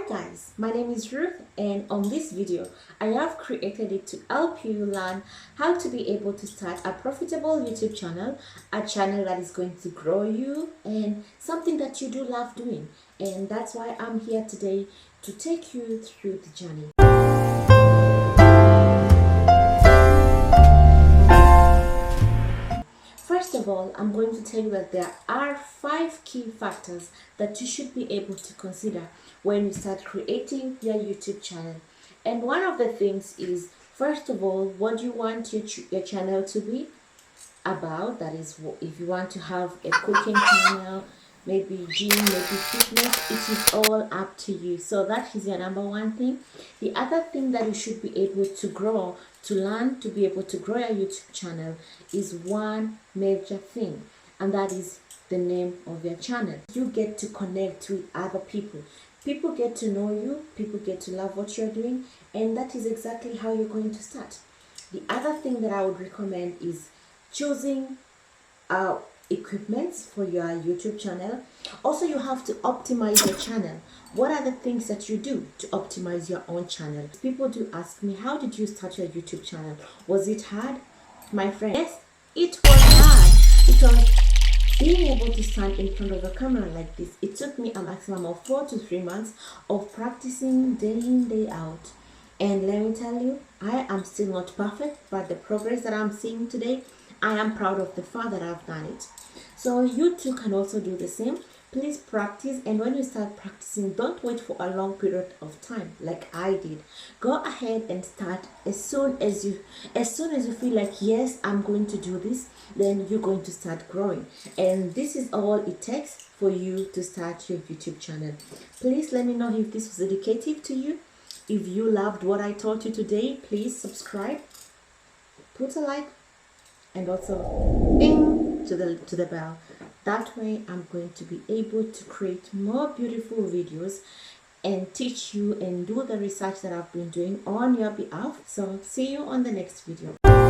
Guys, my name is Ruth, and on this video I have created it to help you learn how to be able to start a profitable YouTube channel, a channel that is going to grow you and something that you do love doing. And that's why I'm here today to take you through the journey. First of all, I'm going to tell you that there are 5 key factors that you should be able to consider when you start creating your YouTube channel. And one of the things is, first of all, what do you want your channel to be about? That is, if you want to have a cooking channel, maybe gym, maybe fitness, it is all up to you. So that is your number one thing. The other thing that you should be able to grow, to learn, to be able to grow your YouTube channel is one major thing, and that is the name of your channel. You get to connect with other people. People get to know you, people get to love what you're doing, and that is exactly how you're going to start. The other thing that I would recommend is choosing equipments for your YouTube channel. Also, you have to optimize your channel. What are the things that you do to optimize your own channel? People do ask me, how did you start your YouTube channel? Was it hard? My friend, yes, it was hard, because being able to stand in front of a camera like this, it took me a maximum of 4 to 3 months of practicing day in, day out. And let me tell you, I am still not perfect, but the progress that I'm seeing today, I am proud of the fact that I've done it. So you too can also do the same. Please practice, and when you start practicing, don't wait for a long period of time like I did. Go ahead and start as soon as you feel like, yes, I'm going to do this, then you're going to start growing. And this is all it takes for you to start your YouTube channel. Please let me know if this was educative to you. If you loved what I taught you today, please subscribe, put a like, and also ding to the bell. That way I'm going to be able to create more beautiful videos and teach you and do the research that I've been doing on your behalf. So see you on the next video.